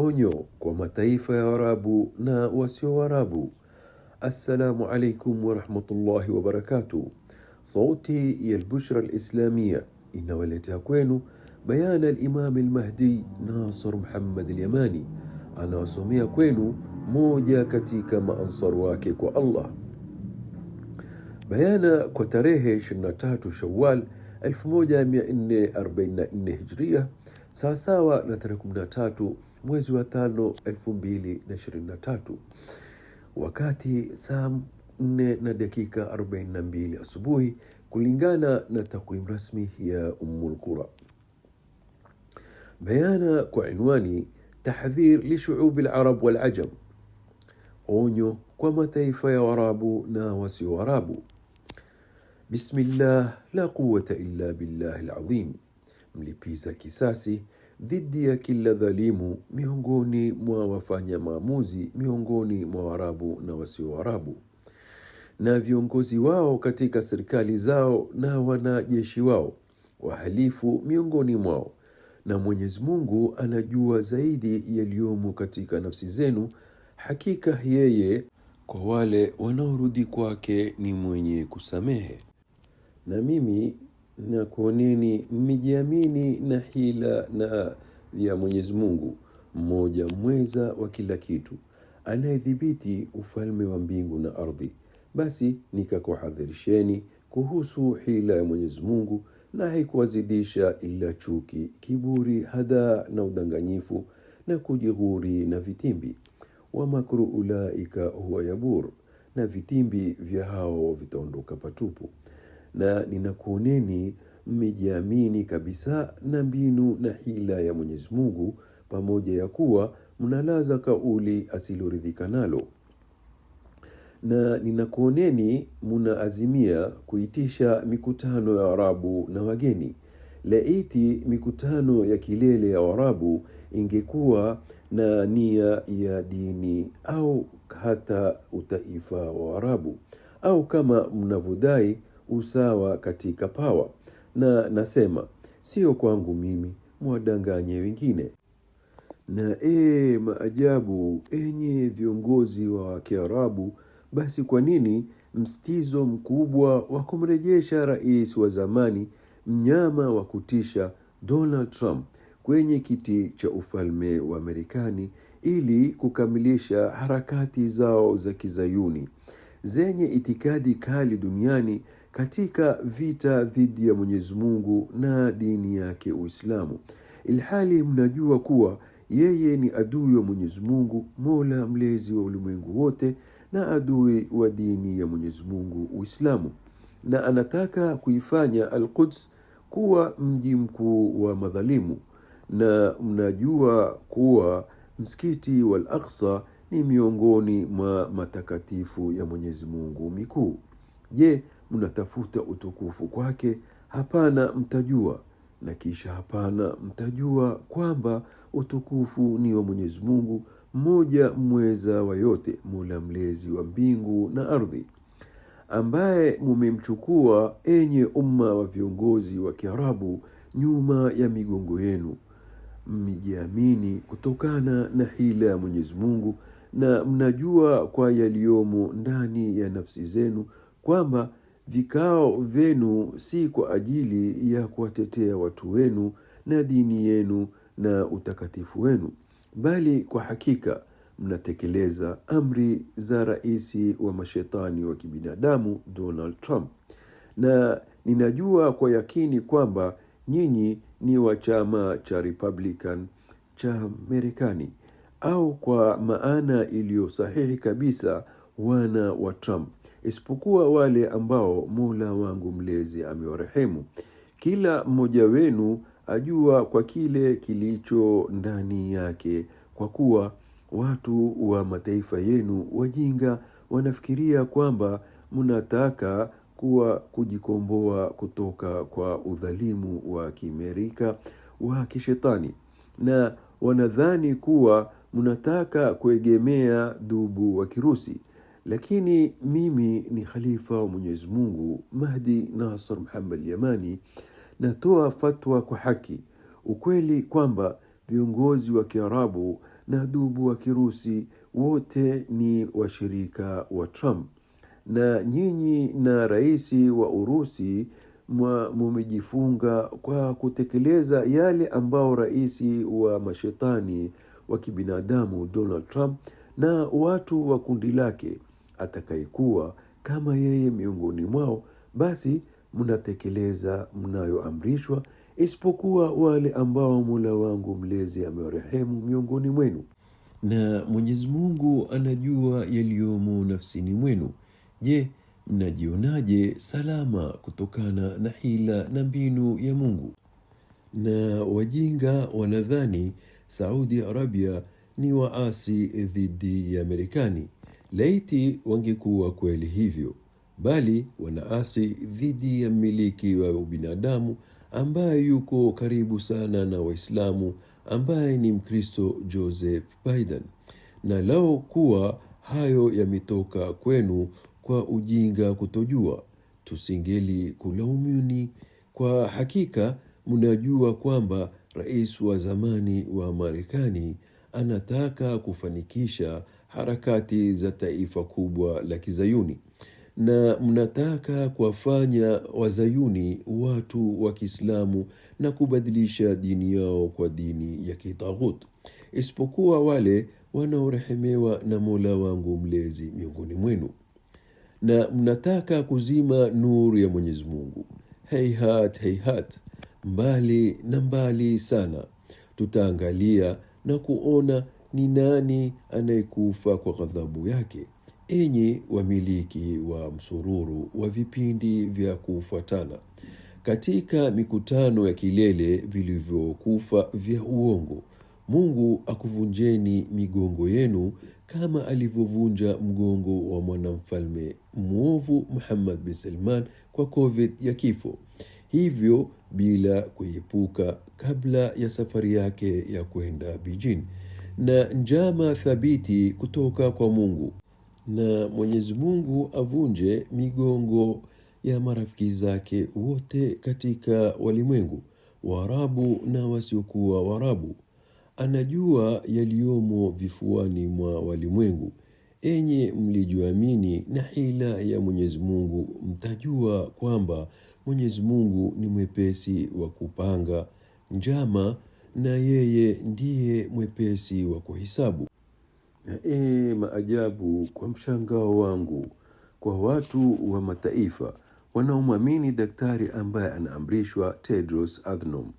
Onyo kwa mataifa ya Arabu na wasio Arabu. Assalamu alaikum wa rahmatullahi wa barakatuh. Sauti ya Al-Bushra Al-Islamia inawaletea kwenu bayana al-Imam al-Mahdi Nasr Muhammad al-Yamani, anawasomea kwenu moja katika maansar wake kwa Allah. Bayana kwa tarehe 23 Shawwal 1444 Hijria, sawasawa na tarehe 13 mwezi wa 5 2023, wakati saa 4 na dakika 42 asubuhi kulingana na takwimu rasmi ya Ummul Qura. Bayana kwa inwani tahdhir li shu'ub al-arab wal-ajam, onyo kwa mataifa ya Arabu na wasio Arabu. Bismillah, la quwwata illa billahi al-azim. Mlipiza kisasi dhidi ya kila dhalimu miongoni mwa wafanya maamuzi miongoni mwa Arabu na wasio Arabu, na viongozi wao katika serikali zao na wanajeshi wao, wahalifu miongoni mwao. Na Mwenyezi Mungu anajua zaidi yaliyomo katika nafsi zenu. Hakika yeye kwa wale wanaorudi kwake ni mwenye kusamehe. Na mimi nakuoneni mmejiamini na hila na ya Mwenyezi Mungu, mmoja mweza wa kila kitu, anayedhibiti ufalme wa mbingu na ardhi. Basi nikakuhadharisheni kuhusu hila ya Mwenyezi Mungu, na haikuwazidisha ila chuki, kiburi, hadaa na udanganyifu na kujihuri na vitimbi. Wa makru ulaika huwa yabur, na vitimbi vya hao vitaondoka patupu. Na ninakuoneni mmejiamini kabisa na mbinu na hila ya Mwenyezi Mungu, pamoja ya kuwa mnalaza kauli asiloridhika nalo. Na ninakuoneni mnaazimia kuitisha mikutano ya Arabu na wageni. Laiti mikutano ya kilele ya Arabu ingekuwa na nia ya dini au hata utaifa wa Arabu, au kama mnavyodai usawa katika pawa. Na nasema sio kwangu mimi, mwadanganye wengine. Na maajabu, enye viongozi wa Kiarabu, basi kwa nini msitizo mkubwa wa kumrejesha rais wa zamani, mnyama wa kutisha Donald Trump kwenye kiti cha ufalme wa Marekani, ili kukamilisha harakati zao za kizayuni zenye itikadi kali duniani katika vita dhidi ya Mwenyezi Mungu na dini yake Uislamu, ilhali mnajua kuwa yeye ni adui wa Mwenyezi Mungu, Mola mlezi wa ulimwengu wote, na adui wa dini ya Mwenyezi Mungu Uislamu, na anataka kuifanya Al-Quds kuwa mji mkuu wa madhalimu. Na mnajua kuwa msikiti wa Al-Aqsa ni miongoni mwa matakatifu ya Mwenyezi Mungu mikuu. Je, mnatafuta utukufu kwake? Hapana, mtajua. Na kisha hapana, mtajua kwamba utukufu ni wa Mwenyezi Mungu, mmoja mweza wa yote, Mola mlezi wa mbingu na ardhi, ambaye mumemchukua enye umma wa viongozi wa Kiarabu nyuma ya migongo yenu. Mmejiamini kutokana na hila ya Mwenyezi Mungu, na mnajua kwa yaliyomo ndani ya nafsi zenu kwamba vikao vyenu si kwa ajili ya kuwatetea watu wenu na dini yenu na utakatifu wenu, bali kwa hakika mnatekeleza amri za raisi wa mashetani wa kibinadamu Donald Trump. Na ninajua kwa yakini kwamba nyinyi ni wa chama cha Republican cha Marekani, au kwa maana iliyo sahihi kabisa, wana wa Trump, isipokuwa wale ambao Mola wangu mlezi amewarehemu. Kila mmoja wenu ajua kwa kile kilicho ndani yake, kwa kuwa watu wa mataifa yenu wajinga wanafikiria kwamba mnataka kujikomboa kutoka kwa udhalimu wa Kiamerika wa kishetani, na wanadhani kuwa mnataka kuegemea dubu wa Kirusi. Lakini mimi ni khalifa wa Mwenyezi Mungu, Mahdi Nasr Muhammad al-Yamani, natoa fatwa kwa haki, ukweli kwamba viongozi wa Kiarabu na dubu wa Kirusi wote ni washirika wa Trump. Na nyinyi na rais wa Urusi mumejifunga kwa kutekeleza yale ambao rais wa mashetani wa kibinadamu Donald Trump na watu wa kundi lake atakayekuwa kama yeye miongoni mwao, basi mnatekeleza mnayoamrishwa, isipokuwa wale ambao Mola wangu mlezi amewarehemu miongoni mwenu. Na Mwenyezi Mungu anajua yaliyomo nafsini mwenu. Je, mnajionaje salama kutokana na hila na mbinu ya Mungu? Na wajinga wanadhani Saudi Arabia ni waasi dhidi ya Marekani. Laiti wangekuwa kweli hivyo, bali wanaasi dhidi ya mmiliki wa ubinadamu ambaye yuko karibu sana na Waislamu, ambaye ni Mkristo Joseph Biden. Na lao kuwa hayo yametoka kwenu kwa ujinga kutojua, tusingeli kulaumuni. Kwa hakika mnajua kwamba rais wa zamani wa Marekani anataka kufanikisha harakati za taifa kubwa la Kizayuni, na mnataka kuwafanya Wazayuni watu wa Kiislamu na kubadilisha dini yao kwa dini ya kitaghut, isipokuwa wale wanaorehemewa na Mola wangu mlezi miongoni mwenu. Na mnataka kuzima nuru ya Mwenyezi Mungu. Heihat, heihat, mbali na mbali sana. Tutaangalia na kuona ni nani anayekufa kwa ghadhabu yake. Enyi wamiliki wa msururu wa vipindi vya kufuatana katika mikutano ya kilele vilivyokufa vya uongo, Mungu akuvunjeni migongo yenu kama alivyovunja mgongo wa mwanamfalme mwovu Muhammad bin Salman kwa COVID ya kifo, hivyo bila kuepuka kabla ya safari yake ya kwenda Beijing, na njama thabiti kutoka kwa Mungu. Na Mwenyezi Mungu avunje migongo ya marafiki zake wote katika walimwengu, Waarabu na wasiokuwa Waarabu. Anajua yaliyomo vifuani mwa walimwengu. Enye mlijoamini na hila ya Mwenyezi Mungu, mtajua kwamba Mwenyezi Mungu ni mwepesi wa kupanga njama, na yeye ndiye mwepesi wa kuhesabu. Na maajabu kwa mshangao wangu kwa watu wa mataifa wanaomwamini daktari ambaye anaamrishwa Tedros Adhanom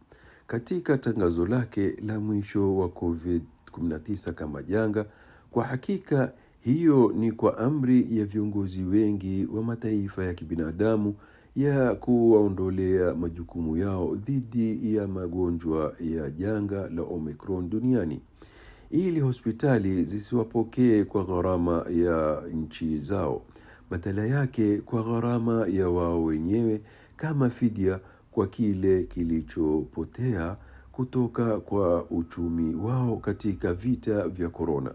katika tangazo lake la mwisho wa COVID-19 kama janga. Kwa hakika hiyo ni kwa amri ya viongozi wengi wa mataifa ya kibinadamu ya kuwaondolea majukumu yao dhidi ya magonjwa ya janga la Omicron duniani, ili hospitali zisiwapokee kwa gharama ya nchi zao, badala yake kwa gharama ya wao wenyewe kama fidia kwa kile kilichopotea kutoka kwa uchumi wao katika vita vya korona.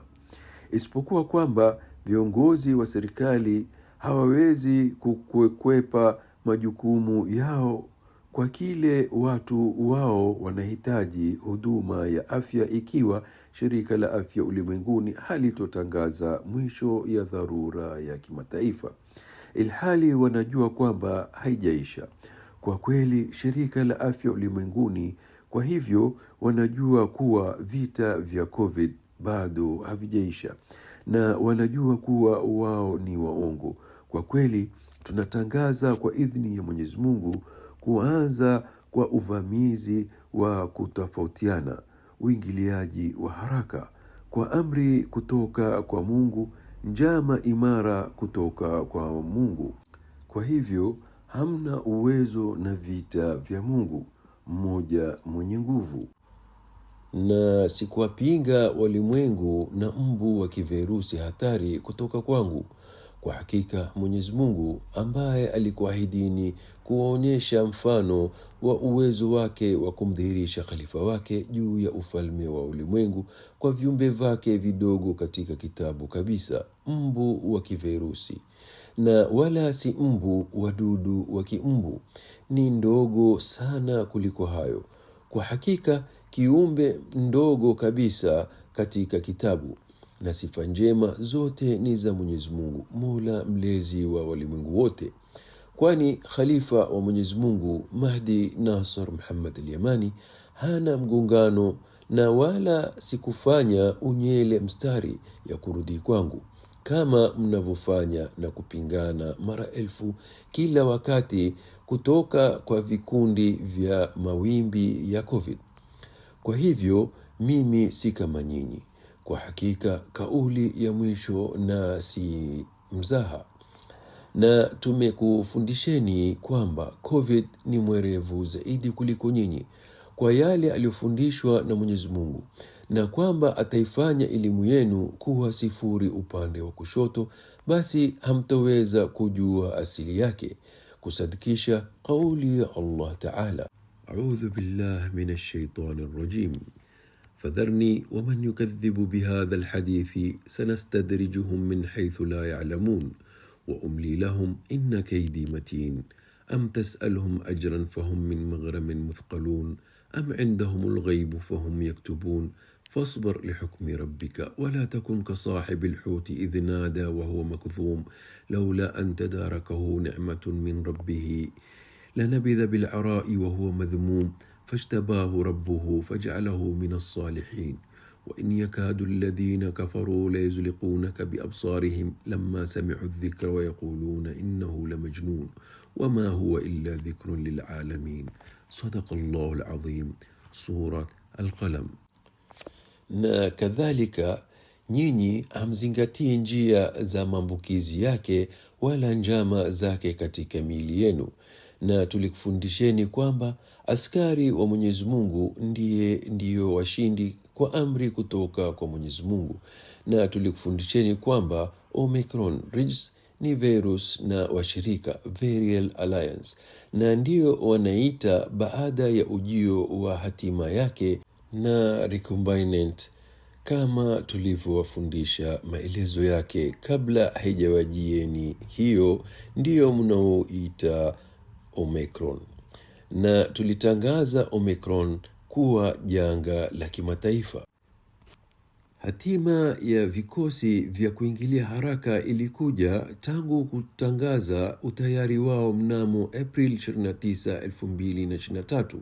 Isipokuwa kwamba viongozi wa serikali hawawezi kukwepa majukumu yao kwa kile watu wao wanahitaji huduma ya afya, ikiwa shirika la afya ulimwenguni halitotangaza mwisho ya dharura ya kimataifa, ilhali wanajua kwamba haijaisha. Kwa kweli shirika la afya ulimwenguni, kwa hivyo wanajua kuwa vita vya COVID bado havijaisha, na wanajua kuwa wao ni waongo. Kwa kweli tunatangaza kwa idhini ya Mwenyezi Mungu kuanza kwa uvamizi wa kutofautiana, uingiliaji wa haraka kwa amri kutoka kwa Mungu, njama imara kutoka kwa Mungu. Kwa hivyo hamna uwezo na vita vya Mungu mmoja mwenye nguvu. Na sikuwapinga walimwengu na mbu wa kivirusi hatari kutoka kwangu. Kwa hakika Mwenyezi Mungu ambaye alikuahidini kuonyesha mfano wa uwezo wake wa kumdhihirisha khalifa wake juu ya ufalme wa ulimwengu kwa viumbe vake vidogo katika kitabu kabisa, mbu wa kivirusi, na wala si mbu wadudu wa kimbu, ni ndogo sana kuliko hayo. Kwa hakika kiumbe ndogo kabisa katika kitabu, na sifa njema zote ni za Mwenyezi Mungu, Mola mlezi wa walimwengu wote. Kwani khalifa wa Mwenyezi Mungu Mahdi Nasr Muhammad al-Yamani hana mgongano, na wala sikufanya unyele mstari ya kurudi kwangu kama mnavyofanya na kupingana mara elfu kila wakati kutoka kwa vikundi vya mawimbi ya COVID. Kwa hivyo mimi si kama nyinyi. Kwa hakika kauli ya mwisho na si mzaha. Na tumekufundisheni kwamba COVID ni mwerevu zaidi kuliko nyinyi kwa yale aliyofundishwa na Mwenyezi Mungu, na kwamba ataifanya elimu yenu kuwa sifuri upande wa kushoto, basi hamtoweza kujua asili yake, kusadikisha kauli ya Allah Ta'ala. A'udhu billahi minash shaitani rrajim. فذرني ومن يكذب بهذا الحديث سنستدرجهم من حيث لا يعلمون وأملي لهم إن كيدي متين أم تسألهم أجرا فهم من مغرم مثقلون أم عندهم الغيب فهم يكتبون فاصبر لحكم ربك ولا تكن كصاحب الحوت إذ نادى وهو مكظوم لولا أن تداركه نعمة من ربه لنبذ بالعراء وهو مذموم فاجتباه ربه فجعله من الصالحين وإن يكاد الذين كفروا ليزلقونك بأبصارهم لما سمعوا الذكر ويقولون إنه لمجنون وما هو إلا ذكر للعالمين. صدق الله العظيم. سورة القلم. Na kadhalika nyinyi hamzingatii njia za maambukizi yake wala njama zake katika miili yenu, na tulikufundisheni kwamba askari wa Mwenyezi Mungu ndiyo washindi kwa amri kutoka kwa Mwenyezi Mungu, na tulikufundisheni kwamba Omicron Ridges ni virus na washirika Varial Alliance, na ndiyo wanaita baada ya ujio wa hatima yake na recombinant, kama tulivyowafundisha maelezo yake kabla haijawajieni. Hiyo ndiyo mnaoita Omicron, na tulitangaza Omicron kuwa janga la kimataifa. Hatima ya vikosi vya kuingilia haraka ilikuja tangu kutangaza utayari wao mnamo April 29, 2023,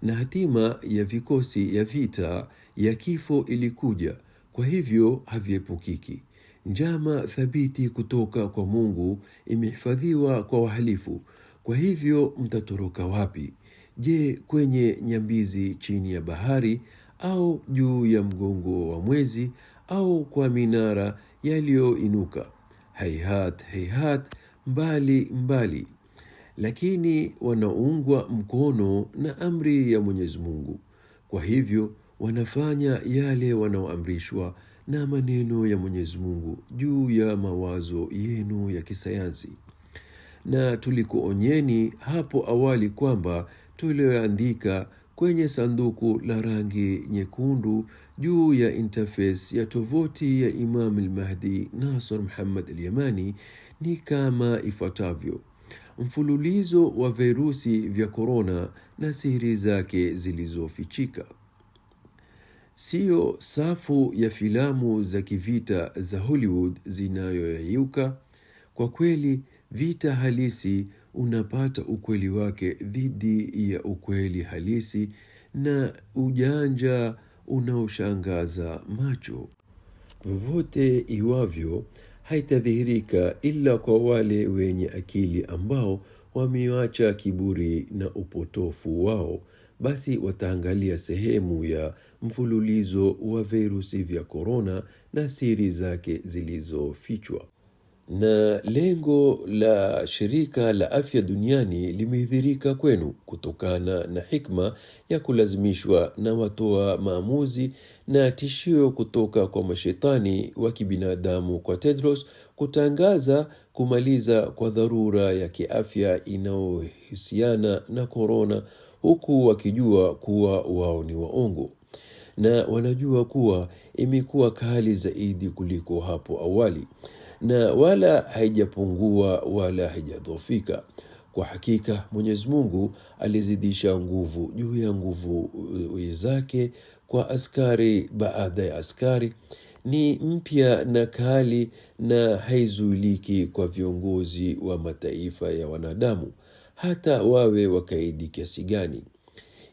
na hatima ya vikosi ya vita ya kifo ilikuja. Kwa hivyo haviepukiki. Njama thabiti kutoka kwa Mungu imehifadhiwa kwa wahalifu. Kwa hivyo mtatoroka wapi? Je, kwenye nyambizi chini ya bahari, au juu ya mgongo wa mwezi, au kwa minara yaliyoinuka? Hayhat, hayhat, mbali mbali. Lakini wanaungwa mkono na amri ya Mwenyezi Mungu. Kwa hivyo wanafanya yale wanaoamrishwa na maneno ya Mwenyezi Mungu juu ya mawazo yenu ya kisayansi. Na tulikuonyeni hapo awali kwamba tulioandika kwenye sanduku la rangi nyekundu juu ya interface ya tovuti ya Imam al-Mahdi Nasr Muhammad al-Yamani ni kama ifuatavyo: mfululizo wa virusi vya korona na siri zake zilizofichika. Sio safu ya filamu za kivita za Hollywood zinayoyeyuka. Kwa kweli, vita halisi unapata ukweli wake dhidi ya ukweli halisi, na ujanja unaoshangaza macho. Vyovyote iwavyo, haitadhihirika ila kwa wale wenye akili ambao wameacha kiburi na upotofu wao, basi wataangalia sehemu ya mfululizo wa virusi vya korona na siri zake zilizofichwa. Na lengo la shirika la afya duniani limedhihirika kwenu kutokana na hikma ya kulazimishwa na watoa maamuzi na tishio kutoka kwa mashetani wa kibinadamu kwa Tedros kutangaza kumaliza kwa dharura ya kiafya inayohusiana na korona, huku wakijua kuwa wao ni waongo na wanajua kuwa imekuwa kali zaidi kuliko hapo awali, na wala haijapungua wala haijadhoofika. Kwa hakika Mwenyezi Mungu alizidisha nguvu juu ya nguvu zake kwa askari baada ya askari, ni mpya na kali na haizuiliki kwa viongozi wa mataifa ya wanadamu, hata wawe wakaidi kiasi gani.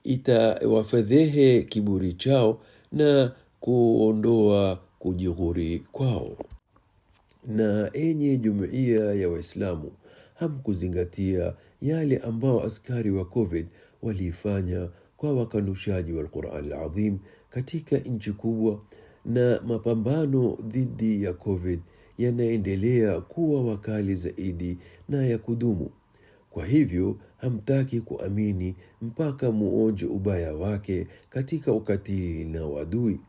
Itawafedhehe kiburi chao na kuondoa kujighuri kwao. Na enye jumuiya ya Waislamu, hamkuzingatia yale ambao askari wa COVID walifanya kwa wakanushaji wa Qur'an al-Azim katika nchi kubwa, na mapambano dhidi ya COVID yanaendelea kuwa wakali zaidi na ya kudumu. Kwa hivyo hamtaki kuamini mpaka muonje ubaya wake katika ukatili na uadui.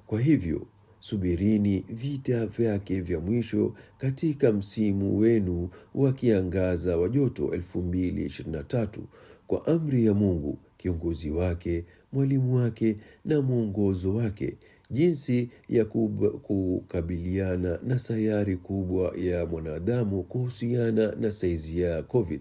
Kwa hivyo subirini vita vyake vya mwisho katika msimu wenu wa kiangaza wa joto 2023 kwa amri ya Mungu, kiongozi wake, mwalimu wake na mwongozo wake, jinsi ya kukabiliana na sayari kubwa ya mwanadamu kuhusiana na saizi ya COVID.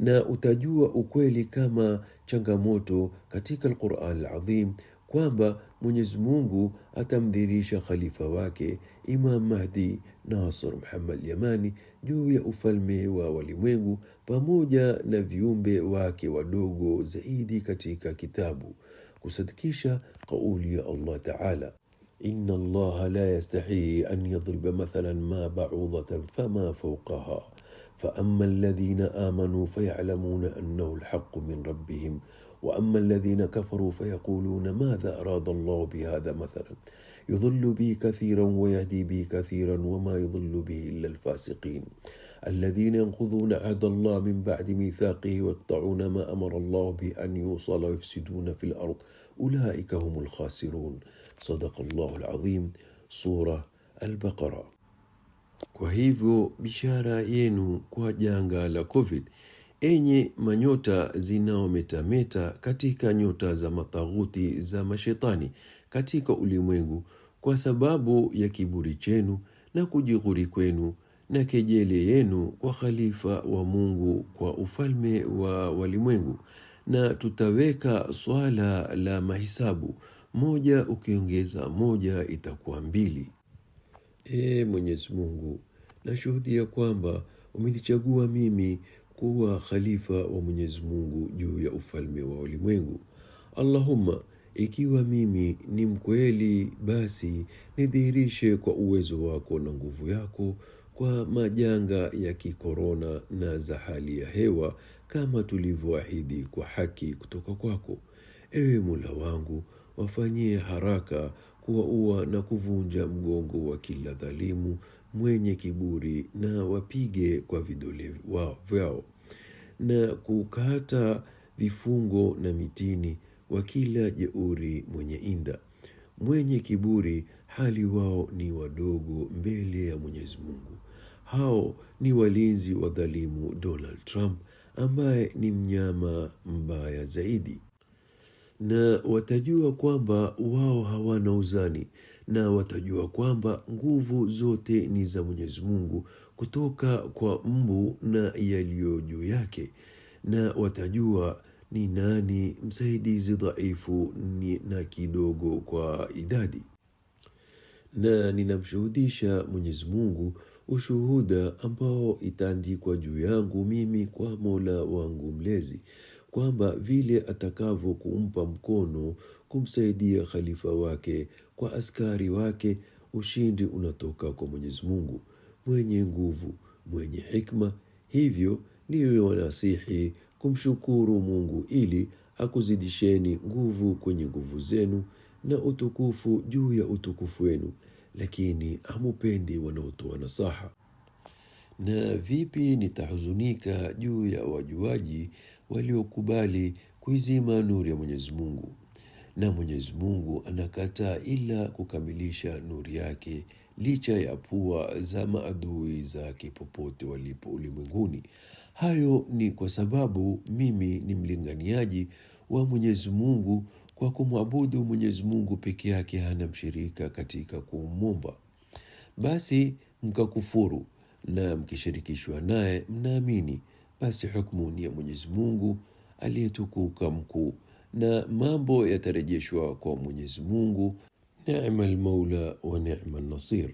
Na utajua ukweli kama changamoto katika Al-Qur'an Al-Azim kwamba Mwenyezi Mungu atamdhirisha khalifa wake Imam Mahdi Nasr Muhammad Yamani juu ya ufalme wa walimwengu pamoja na viumbe wake wadogo zaidi katika kitabu, kusadikisha kauli ya Allah Ta'ala: Inna Allah la yastahi an yadriba mathalan ma ba'udatan fama fawqaha فأما الذين آمنوا فيعلمون أنه الحق من ربهم وأما الذين كفروا فيقولون ماذا أراد الله بهذا مثلا يضل به كثيرا ويهدي به كثيرا وما يضل به إلا الفاسقين الذين ينقضون عهد الله من بعد ميثاقه ويقطعون ما أمر الله به أن يوصل ويفسدون في الأرض أولئك هم الخاسرون. صدق الله العظيم. سورة البقرة. Kwa hivyo bishara yenu kwa janga la COVID, enye manyota zinaometameta katika nyota za mataghuti za mashetani katika ulimwengu, kwa sababu ya kiburi chenu na kujighuri kwenu na kejele yenu kwa khalifa wa Mungu kwa ufalme wa walimwengu. Na tutaweka swala la mahisabu, moja ukiongeza moja itakuwa 2. Mwenyezi Mungu, nashuhudia kwamba umenichagua mimi kuwa khalifa wa Mwenyezi Mungu juu ya ufalme wa ulimwengu. Allahumma, ikiwa mimi ni mkweli, basi nidhihirishe kwa uwezo wako na nguvu yako kwa majanga ya kikorona na za hali ya hewa kama tulivyoahidi kwa haki kutoka kwako. Ewe Mola wangu, wafanyie haraka kuwaua na kuvunja mgongo wa kila dhalimu mwenye kiburi, na wapige kwa vidole vyao na kukata vifungo na mitini wa kila jeuri mwenye inda mwenye kiburi, hali wao ni wadogo mbele ya Mwenyezi Mungu. Hao ni walinzi wa dhalimu Donald Trump, ambaye ni mnyama mbaya zaidi. Na watajua kwamba wao hawana uzani, na watajua kwamba nguvu zote ni za Mwenyezi Mungu kutoka kwa mbu na yaliyo juu yake, na watajua ni nani msaidizi dhaifu na kidogo kwa idadi. Na ninamshuhudisha Mwenyezi Mungu ushuhuda ambao itaandikwa juu yangu mimi kwa Mola wangu mlezi, kwamba vile atakavyo kumpa mkono kumsaidia khalifa wake kwa askari wake, ushindi unatoka kwa Mwenyezi Mungu mwenye nguvu, mwenye hikma. Hivyo niliwanasihi kumshukuru Mungu ili akuzidisheni nguvu kwenye nguvu zenu na utukufu juu ya utukufu wenu, lakini hamupendi wanaotoa nasaha. Na vipi nitahuzunika juu ya wajuaji waliokubali kuizima nuru ya Mwenyezi Mungu, na Mwenyezi Mungu anakataa ila kukamilisha nuru yake licha ya pua za maadui zake popote walipo ulimwenguni. Hayo ni kwa sababu mimi ni mlinganiaji wa Mwenyezi Mungu kwa kumwabudu Mwenyezi Mungu peke yake, hana mshirika katika kumwomba. Basi mkakufuru na mkishirikishwa naye mnaamini, basi hukumu ni ya Mwenyezi Mungu aliyetukuka mkuu, na mambo yatarejeshwa kwa Mwenyezi Mungu. Ni'mal maula wa ni'mal nasir.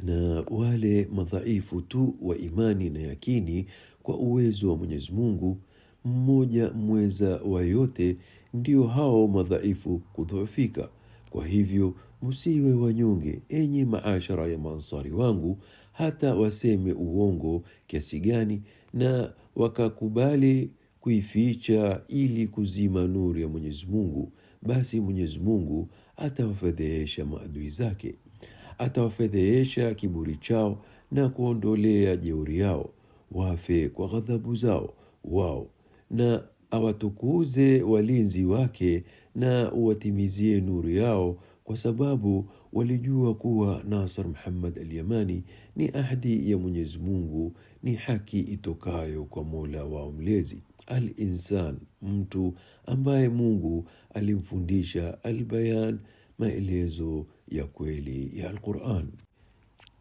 Na wale madhaifu tu wa imani na yakini kwa uwezo wa Mwenyezi Mungu mmoja mweza wa yote, ndio hao madhaifu kudhoofika. Kwa hivyo msiwe wanyonge, enyi maashara ya maansari wangu, hata waseme uongo kiasi gani na wakakubali kuificha ili kuzima nuru ya Mwenyezi Mungu, basi Mwenyezi Mungu atawafedhehesha maadui zake, atawafedhehesha kiburi chao na kuondolea jeuri yao, wafe kwa ghadhabu zao wao, na awatukuze walinzi wake na uwatimizie nuru yao, kwa sababu walijua kuwa Nasr Muhammad al-Yamani ni ahadi ya Mwenyezi Mungu, ni haki itokayo kwa Mola wao mlezi. Al-insan, mtu ambaye Mungu alimfundisha al-bayan, maelezo ya kweli ya Al-Qur'an.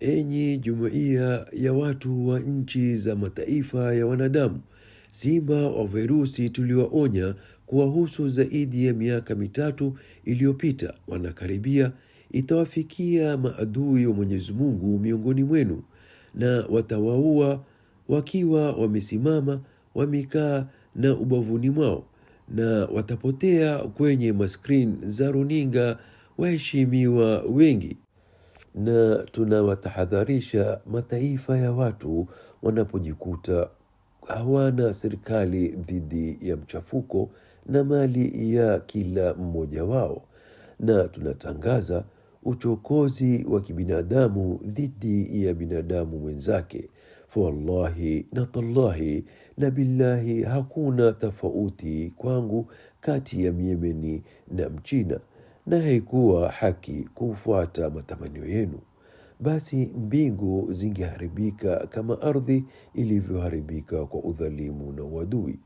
Enyi jumuiya ya watu wa nchi za mataifa ya wanadamu, simba wa virusi tuliwaonya kuwahusu zaidi ya miaka 3 iliyopita wanakaribia, itawafikia maadui wa Mwenyezi Mungu miongoni mwenu, na watawaua wakiwa wamesimama, wamekaa na ubavuni mwao, na watapotea kwenye maskrin za runinga waheshimiwa wengi. Na tunawatahadharisha mataifa ya watu wanapojikuta hawana serikali dhidi ya mchafuko na mali ya kila mmoja wao, na tunatangaza uchokozi wa kibinadamu dhidi ya binadamu mwenzake. Wallahi na tallahi na billahi, hakuna tofauti kwangu kati ya Myemeni na Mchina, na haikuwa haki kufuata matamanio yenu, basi mbingu zingeharibika kama ardhi ilivyoharibika kwa udhalimu na uadui.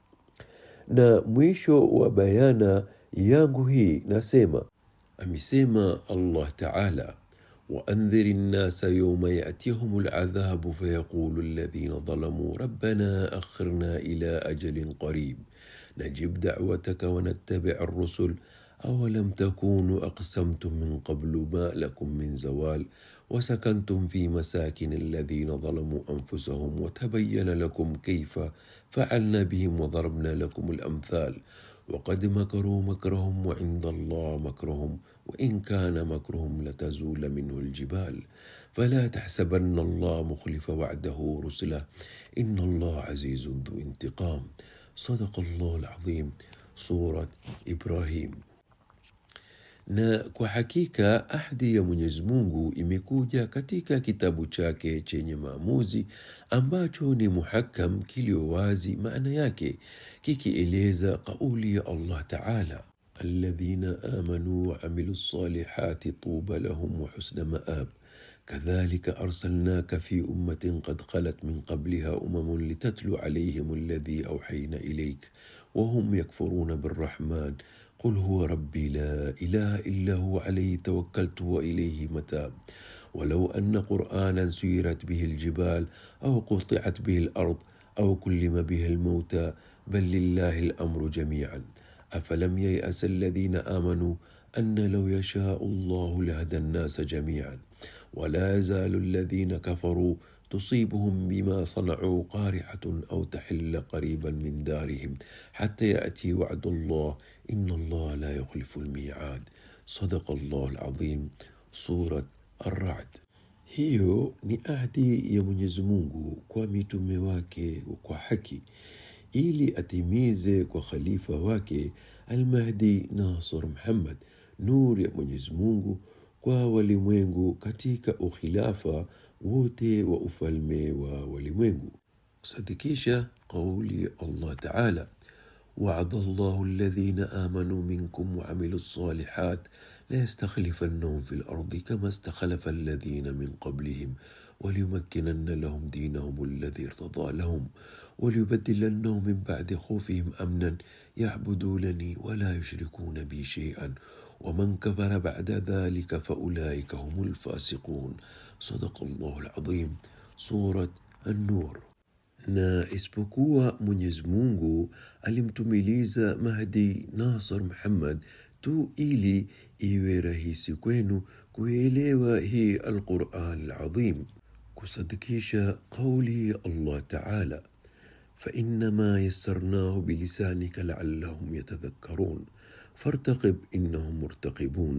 Na mwisho wa bayana yangu hii nasema, amesema Allah Ta'ala, وأنذر الناس يوم يأتيهم العذاب فيقول الذين ظلموا ربنا أخرنا إلى أجل قريب نجب دعوتك ونتبع الرسل أولم تكونوا أقسمتم من قبل ما لكم من زوال وسكنتم في مساكن الذين ظلموا أنفسهم وتبين لكم كيف فعلنا بهم وضربنا لكم الأمثال وقد مكروا مكرهم وعند الله مكرهم وإن كان مكرهم لتزول منه الجبال فلا تحسبن الله مخلف وعده رسله إن الله عزيز ذو انتقام. صدق الله العظيم. سورة إبراهيم. Na kwa hakika ahadi ya Mwenyezi Mungu imekuja katika kitabu chake chenye maamuzi ambacho ni muhakam, kilio wazi maana yake, kikieleza kauli ya Allah Ta'ala, alladhina amanu wa amilu salihati tuba lahum wa husna maab kadhalika arsalnaka fi ummatin qad khalat min qabliha umamun litatlu alayhim alladhi awhayna ilayk wa hum yakfuruna birrahman قل هو ربي لا إله إلا هو عليه توكلت وإليه متاب ولو أن قرآنا سيرت به الجبال أو قطعت به الأرض أو كلم به الموتى بل لله الأمر جميعا أفلم ييأس الذين آمنوا أن لو يشاء الله لهدى الناس جميعا ولا يزال الذين كفروا تصيبهم بما صنعوا قارعة أو تحل قريبا من دارهم حتى يأتي وعد الله إن الله لا يخلف الميعاد. صدق الله العظيم. سورة الرعد. Hiyo ni ahadi ya Mwenyezi Mungu kwa mitume wake kwa haki, ili atimize kwa khalifa wake Al-Mahdi Nasr Muhammad nur ya Mwenyezi Mungu kwa walimwengu katika ukhilafa wote wa ufalme wa walimwengu. Kusadikisha kauli Allah Ta'ala, وعد الله الذين آمنوا منكم وعملوا الصالحات ليستخلفنهم في الأرض كما استخلف الذين من قبلهم وليمكنن لهم دينهم الذي ارتضى لهم وليبدلنهم من بعد خوفهم أمنا يعبدونني ولا يشركون بي شيئا ومن كفر بعد ذلك فأولئك هم الفاسقون. صدق الله العظيم. سورة النور. na isipokuwa Mwenyezi Mungu alimtumiliza Mahdi Nasr Muhammad tu ili iwe rahisi kwenu kuelewa hii Al-Quran Al-Azim, kusadikisha kauli ya Allah Ta'ala, فإنما يسرناه بلسانك لعلهم يتذكرون فارتقب إنهم مرتقبون.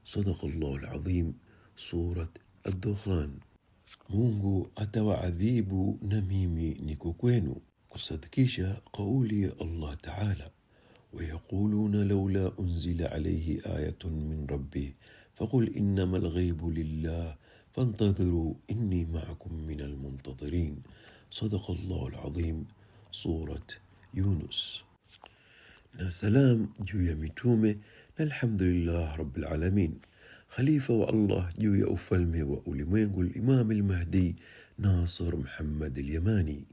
صدق الله العظيم. سورة الدخان. Mungu atawaadhibu na mimi niko kwenu, kusadikisha kauli ya Allah Ta'ala, ويقولون لولا أنزل عليه آية من ربه فقل إنما الغيب لله فانتظروا إني معكم من المنتظرين. صدق الله العظيم. سورة يونس. Na salam juu ya mitume na alhamdulillah rabbil alamin. Khalifa wa Allah juu ya ufalme wa ulimwengu, Imam al-Mahdi Nasr Muhammad al-Yamani.